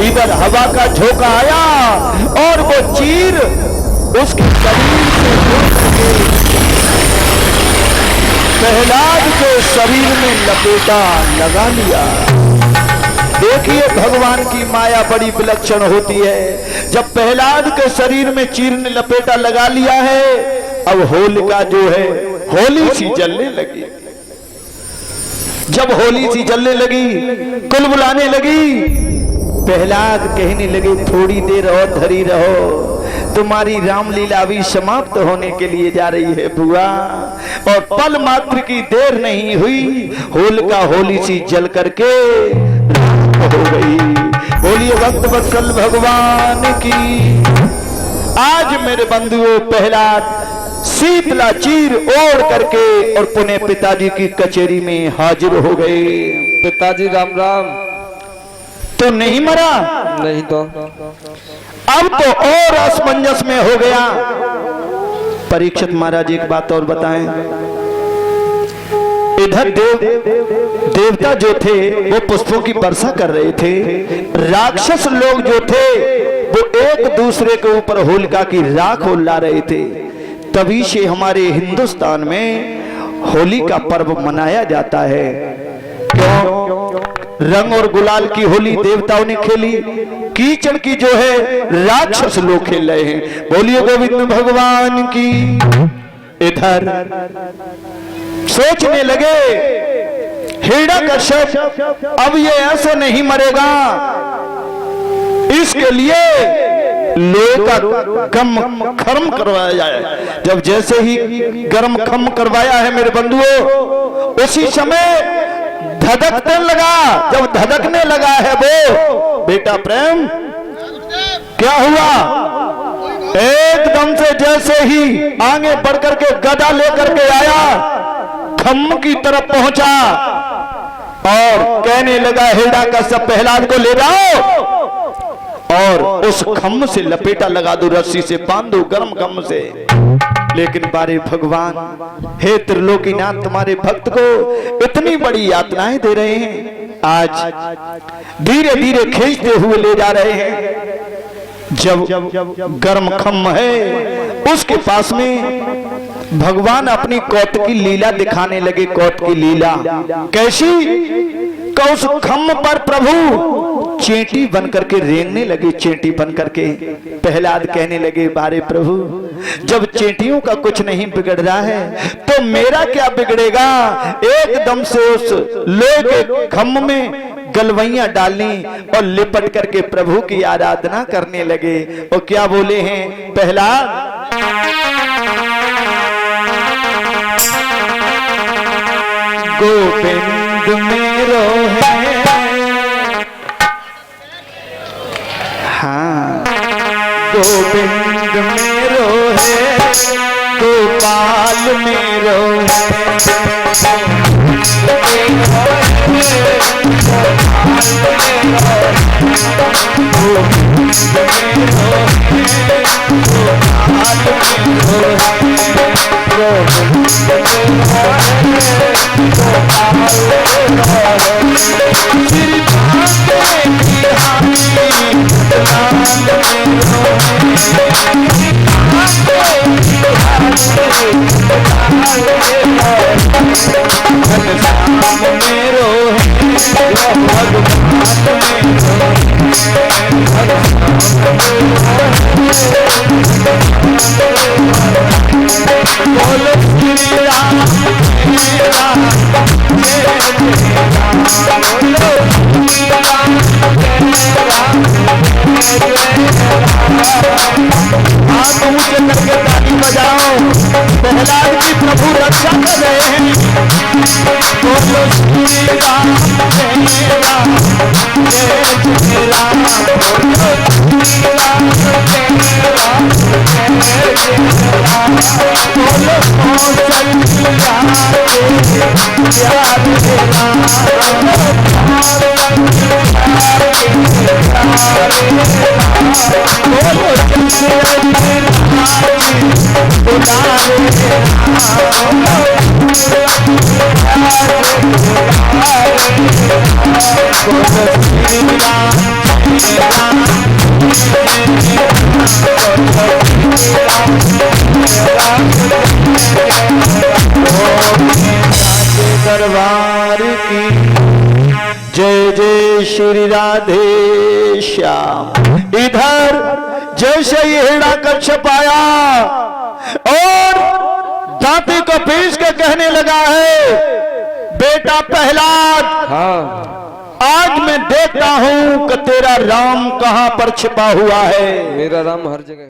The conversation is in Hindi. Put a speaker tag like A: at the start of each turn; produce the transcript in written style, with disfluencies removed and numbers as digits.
A: इधर हवा का झोंका आया और वो चीर उसके शरीर से उड़ के प्रहलाद के शरीर में लपेटा लगा लिया। देखिए भगवान की माया बड़ी विलक्षण होती है। जब प्रहलाद के शरीर में चीर ने लपेटा लगा लिया है, अब होलिका जो है होली सी जलने लगी। जब होली सी जलने लगी, कुल बुलाने लगी, प्रहलाद कहने लगे थोड़ी देर और धरी रहो, तुम्हारी रामलीला अभी समाप्त होने के लिए जा रही है बुआ। और पल मात्र की देर नहीं हुई, होलिका होली सी जल करके हो गई। बोलिए भक्त वत्सल भगवान की। आज मेरे बंधुओं प्रहलाद शीतला चीर ओढ़ करके और पुणे पिताजी की कचेरी में हाजिर हो गए।
B: पिताजी राम राम।
A: तो नहीं मरा?
B: नहीं तो
A: अब तो और असमंजस में हो गया। परीक्षित महाराज एक बात और बताएं, इधर देवता जो थे वो पुष्पों की वर्षा कर रहे थे, राक्षस लोग जो थे वो एक दूसरे के ऊपर होलिका की राख उड़ा रहे थे। तभी से हमारे हिंदुस्तान में होली का पर्व मनाया जाता है। क्यों? रंग और गुलाल की होली देवताओं ने खेली, कीचड़ की जो है राक्षस लोग खेल रहे हैं। बोलिए गोविंद भगवान की। इधर सोचने लगे हिरण्यकश्यप अब ये ऐसे नहीं मरेगा, इसके लिए लोहे का गम खर्म करवाया जाए। जब जैसे ही गर्म खम करवाया है मेरे बंधुओं, उसी समय धधकने लगा। जब धधकने लगा है वो बेटा प्रेम, क्या हुआ? एकदम से जैसे ही आगे बढ़कर के गदा लेकर के आया, खम्म की तरफ पहुंचा और कहने लगा हिरण्यकश्यप प्रहलाद को ले जाओ और उस खम्म से लपेटा लगा दो, रस्सी से बांध दो, गर्म खम्म से। लेकिन बारे भगवान, हे त्रिलोकीनाथ, तुम्हारे भक्त को इतनी बड़ी यातनाएं दे रहे हैं, आज धीरे धीरे खींचते हुए ले जा रहे हैं। जब गर्म खम्म है उसके पास में भगवान अपनी कौत की लीला दिखाने लगे। कौत की लीला कैसी? उस खम्म पर प्रभु चेंटी बन करके रेंगने लगे, चेंटी बन करके। प्रहलाद कहने लगे बारे प्रभु, जब चेंटियों का कुछ नहीं बिगड़ रहा है तो मेरा क्या बिगड़ेगा? एकदम से उस लोहे के खम्म में गलवैया डालनी और लिपट करके प्रभु की आराधना करने लगे। और क्या बोले हैं प्रहलाद? गोविंद मेरो है, हाँ गोविंद मेरो है, गोपाल मेरो प्रहलाद की प्रभु रक्षा कर रहे हैं। बोलो श्री राम जय राम जय जय राम, बोलो श्री राम जय राम जय जय राम, बोलो कौशल्या जय राम, बोलो दरबार की जय जय श्री राधे श्याम। इधर जैसे ही हिरण्यकश्यप आया और दांती को पीस के कहने लगा है, बेटा प्रहलाद,
B: हाँ
A: आज मैं देखता हूं कि तेरा राम कहां पर छिपा हुआ है।
B: मेरा राम हर जगह